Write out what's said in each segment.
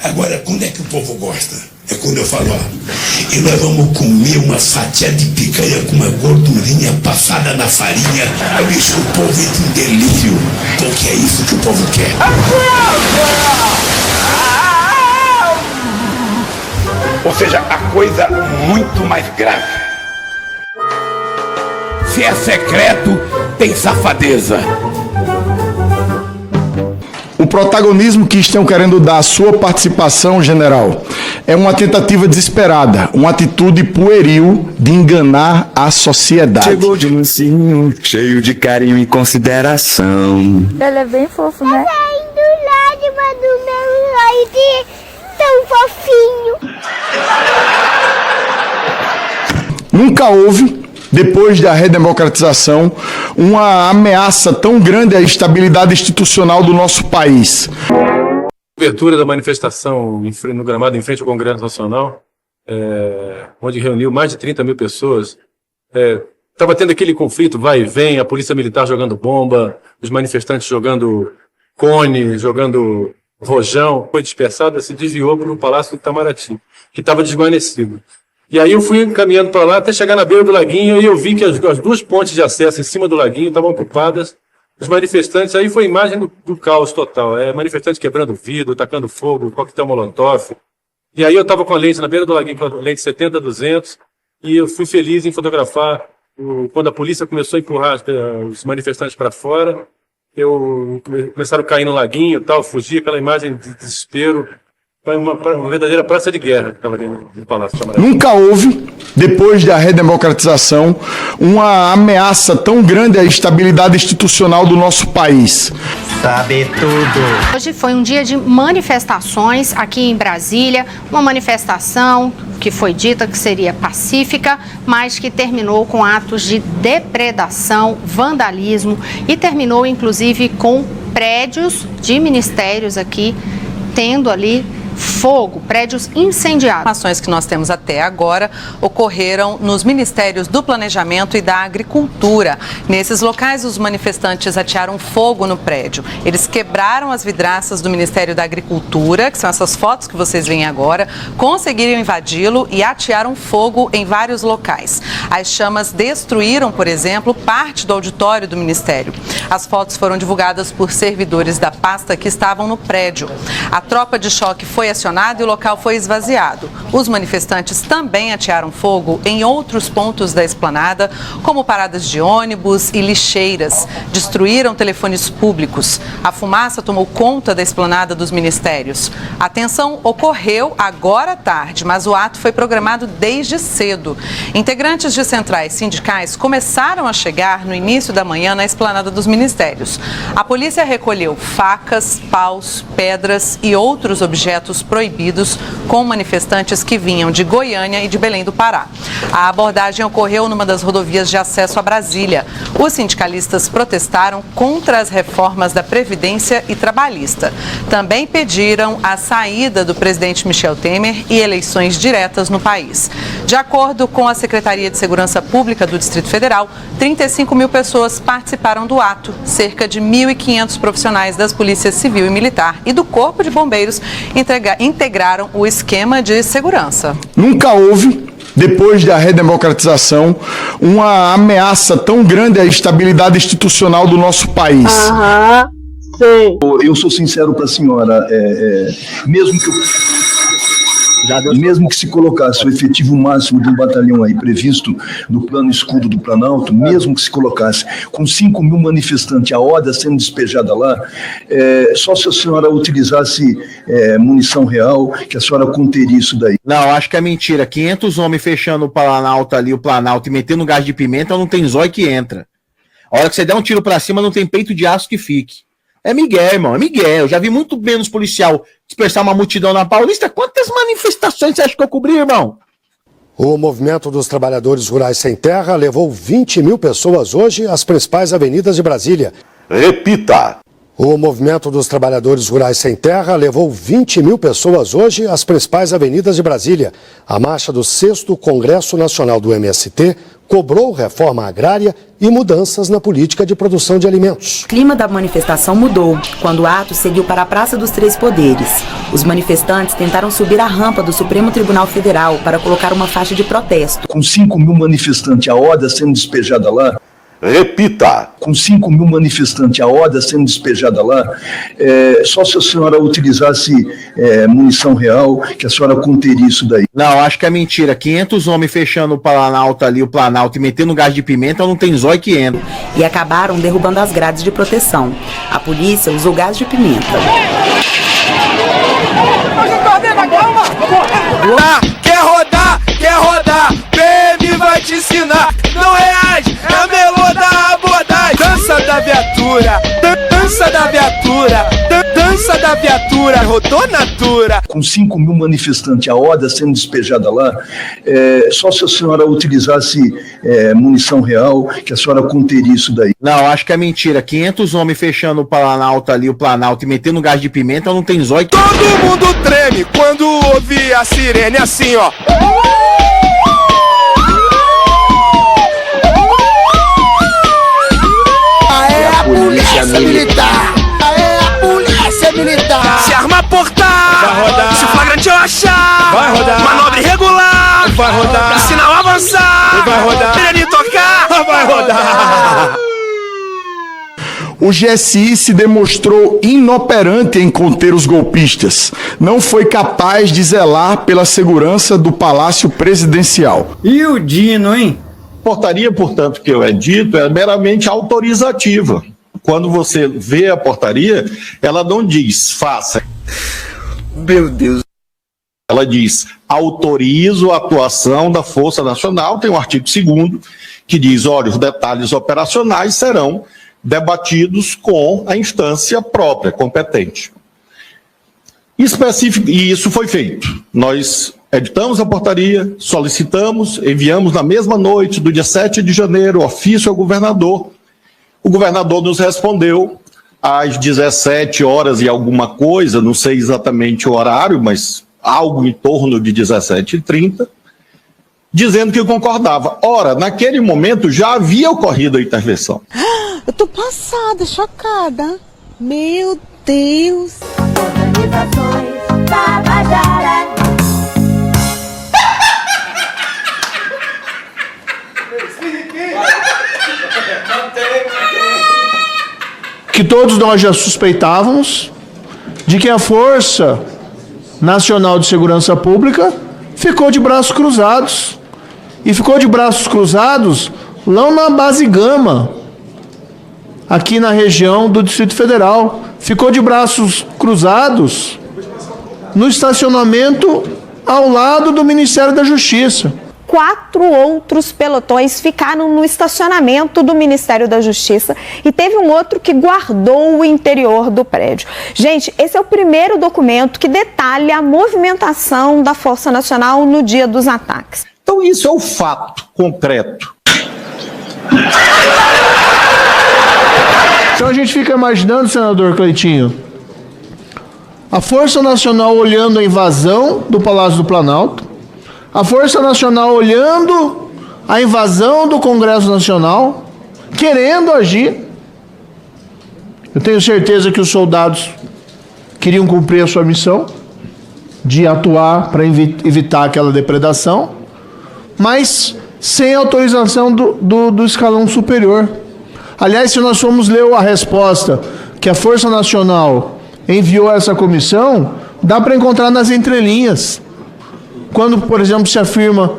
Agora, quando é que o povo gosta? É quando eu falo, ó, e nós vamos comer uma fatia de picanha com uma gordurinha passada na farinha. Bicho, o povo entra em delírio, porque é isso que o povo quer. Ou seja, a coisa muito mais grave. Se é secreto, tem safadeza. O protagonismo que estão querendo dar à sua participação, general, é uma tentativa desesperada, uma atitude pueril de enganar a sociedade. Chegou de mansinho, cheio de carinho e consideração. Ele é bem fofo, né? Saindo lágrimas do meu leite, tão fofinho. Nunca houve, depois da redemocratização, uma ameaça tão grande à estabilidade institucional do nosso país. Abertura da manifestação no gramado em frente ao Congresso Nacional, onde reuniu mais de 30 mil pessoas. Estava tendo aquele conflito, vai e vem, a polícia militar jogando bomba, os manifestantes jogando cone, jogando rojão. Foi dispersada, se desviou para o Palácio do Itamaraty, que estava desguarnecido. E aí eu fui caminhando para lá até chegar na beira do laguinho e eu vi que as duas pontes de acesso em cima do laguinho estavam ocupadas. Os manifestantes, aí foi a imagem do caos total. Manifestantes quebrando vidro, tacando fogo, coquetel molotov. E aí eu estava com a lente na beira do laguinho, com a lente 70-200, e eu fui feliz em fotografar quando a polícia começou a empurrar os manifestantes para fora. Começaram a cair no laguinho e tal, fugir, aquela imagem de desespero. Foi uma verdadeira praça de guerra que estava ali no Palácio do Itamaraty. Nunca houve, depois da redemocratização, uma ameaça tão grande à estabilidade institucional do nosso país. Sabe tudo. Hoje foi um dia de manifestações aqui em Brasília, uma manifestação que foi dita que seria pacífica, mas que terminou com atos de depredação, vandalismo e terminou inclusive com prédios de ministérios aqui tendo ali fogo, prédios incendiados. As ações que nós temos até agora ocorreram nos Ministérios do Planejamento e da Agricultura. Nesses locais, os manifestantes atearam fogo no prédio. Eles quebraram as vidraças do Ministério da Agricultura, que são essas fotos que vocês veem agora, conseguiram invadi-lo e atearam fogo em vários locais. As chamas destruíram, por exemplo, parte do auditório do Ministério. As fotos foram divulgadas por servidores da pasta que estavam no prédio. A tropa de choque foi acionada e o local foi esvaziado. Os manifestantes também atearam fogo em outros pontos da esplanada, como paradas de ônibus e lixeiras. Destruíram telefones públicos. A fumaça tomou conta da esplanada dos ministérios. A tensão ocorreu agora à tarde, mas o ato foi programado desde cedo. Integrantes de centrais sindicais começaram a chegar no início da manhã na esplanada dos ministérios. A polícia recolheu facas, paus, pedras e outros objetos proibidos com manifestantes que vinham de Goiânia e de Belém do Pará. A abordagem ocorreu numa das rodovias de acesso a Brasília. Os sindicalistas protestaram contra as reformas da Previdência e Trabalhista. Também pediram a saída do presidente Michel Temer e eleições diretas no país. De acordo com a Secretaria de Segurança Pública do Distrito Federal, 35 mil pessoas participaram do ato. Cerca de 1.500 profissionais das polícias civil e militar e do Corpo de Bombeiros integraram o esquema de segurança. Nunca houve, depois da redemocratização, uma ameaça tão grande à estabilidade institucional do nosso país. Sim. Eu sou sincero para a senhora, mesmo que se colocasse o efetivo máximo de um batalhão aí previsto no plano escudo do Planalto, mesmo que se colocasse com 5 mil manifestantes, a horda sendo despejada lá, só se a senhora utilizasse munição real, que a senhora conteria isso daí. Não, acho que é mentira. 500 homens fechando o Planalto ali, o Planalto, e metendo gás de pimenta, não tem zóio que entra. A hora que você der um tiro pra cima, não tem peito de aço que fique. É migué, irmão, é migué. Eu já vi muito menos policial dispersar uma multidão na Paulista. Quantas manifestações você acha que eu cobri, irmão? O movimento dos trabalhadores rurais sem terra levou 20 mil pessoas hoje às principais avenidas de Brasília. Repita. O movimento dos trabalhadores rurais sem terra levou 20 mil pessoas hoje às principais avenidas de Brasília. A marcha do 6º Congresso Nacional do MST cobrou reforma agrária e mudanças na política de produção de alimentos. O clima da manifestação mudou quando o ato seguiu para a Praça dos Três Poderes. Os manifestantes tentaram subir a rampa do Supremo Tribunal Federal para colocar uma faixa de protesto. Com 5 mil manifestantes, a horda sendo despejada lá. Repita. Com 5 mil manifestantes, a horda sendo despejada lá, só se a senhora utilizasse munição real, que a senhora conteria isso daí. Não, acho que é mentira. 500 homens fechando o Planalto ali, o Planalto, e metendo gás de pimenta, não tem zóio que entra. E acabaram derrubando as grades de proteção. A polícia usou gás de pimenta. Quer rodar, PM vai te ensinar. Não reage, é a melô da abordagem. Dança da viatura, dança da viatura, rodou natura. Com 5 mil manifestantes, a horda sendo despejada lá, só se a senhora utilizasse munição real, que a senhora conteria isso daí. Não, acho que é mentira. 500 homens fechando o Planalto ali, o Planalto, e metendo gás de pimenta, não tem zóio. Todo mundo treme quando ouve a sirene assim, ó. Polícia militar! Aê, a polícia militar! Se arma portar! Vai rodar! Se o flagrante eu achar! Vai rodar! Manobra irregular! Vai rodar! Sinal avançar! Vai rodar! Querendo tocar! Vai rodar! O GSI se demonstrou inoperante em conter os golpistas. Não foi capaz de zelar pela segurança do Palácio Presidencial. E o Dino, hein? Portaria, portanto, que eu dito, é meramente autorizativa. Quando você vê a portaria, ela não diz faça. Meu Deus. Ela diz autorizo a atuação da Força Nacional. Tem o artigo 2º que diz, olha, os detalhes operacionais serão debatidos com a instância própria, competente. E isso foi feito. Nós editamos a portaria, solicitamos, enviamos na mesma noite do dia 7 de janeiro ofício ao governador. O governador nos respondeu às 17 horas e alguma coisa, não sei exatamente o horário, mas algo em torno de 17h30, dizendo que concordava. Ora, naquele momento já havia ocorrido a intervenção. Eu tô passada, chocada. Meu Deus. Organizações Tabajara. Que todos nós já suspeitávamos de que a Força Nacional de Segurança Pública ficou de braços cruzados. E ficou de braços cruzados lá na base Gama, aqui na região do Distrito Federal. Ficou de braços cruzados no estacionamento ao lado do Ministério da Justiça. 4 outros pelotões ficaram no estacionamento do Ministério da Justiça e teve um outro que guardou o interior do prédio. Gente, esse é o primeiro documento que detalha a movimentação da Força Nacional no dia dos ataques. Então isso é o fato concreto. Então a gente fica imaginando, senador Cleitinho, a Força Nacional olhando a invasão do Palácio do Planalto, a Força Nacional olhando a invasão do Congresso Nacional, querendo agir. Eu tenho certeza que os soldados queriam cumprir a sua missão de atuar para evitar aquela depredação, mas sem autorização do escalão superior. Aliás, se nós formos ler a resposta que a Força Nacional enviou a essa comissão, dá para encontrar nas entrelinhas. Quando, por exemplo, se afirma,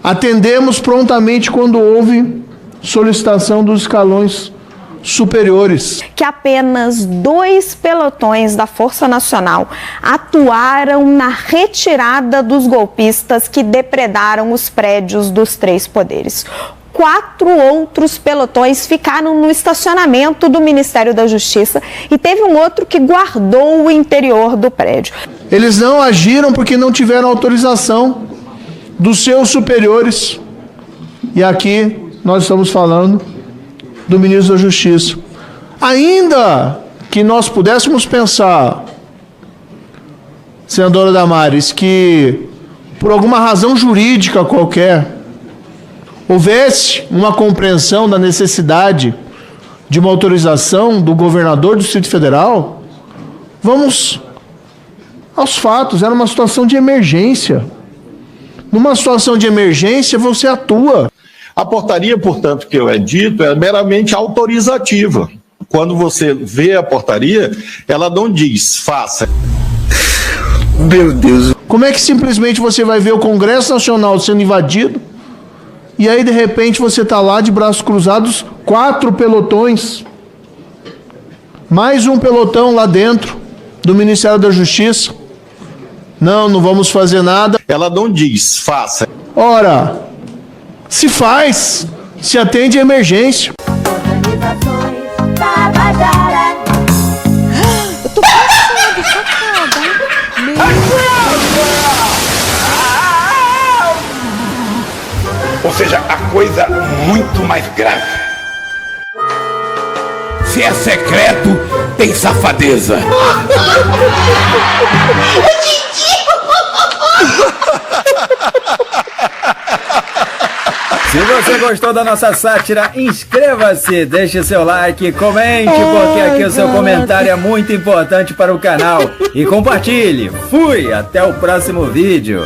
atendemos prontamente quando houve solicitação dos escalões superiores. Que apenas 2 pelotões da Força Nacional atuaram na retirada dos golpistas que depredaram os prédios dos 3 poderes. 4 outros pelotões ficaram no estacionamento do Ministério da Justiça e teve um outro que guardou o interior do prédio. Eles não agiram porque não tiveram autorização dos seus superiores. E aqui nós estamos falando do ministro da Justiça. Ainda que nós pudéssemos pensar, senadora Damares, que por alguma razão jurídica qualquer houvesse uma compreensão da necessidade de uma autorização do governador do Distrito Federal, vamos aos fatos. Era uma situação de emergência. Numa situação de emergência, você atua. A portaria, portanto, que eu edito é meramente autorizativa. Quando você vê a portaria, ela não diz, faça. Meu Deus. Como é que simplesmente você vai ver o Congresso Nacional sendo invadido e aí, de repente, você está lá de braços cruzados, 4 pelotões, mais um pelotão lá dentro do Ministério da Justiça? Não vamos fazer nada. Ela não diz, faça. Ora, se faz, se atende a emergência. Organizações Tabajara. Eu tô passada, chocada. Meu Ou seja, a coisa muito mais grave. Se é secreto, tem safadeza. Se você gostou da nossa sátira, inscreva-se, deixe seu like, comente, porque aqui o seu comentário é muito importante para o canal. E compartilhe. Fui, até o próximo vídeo.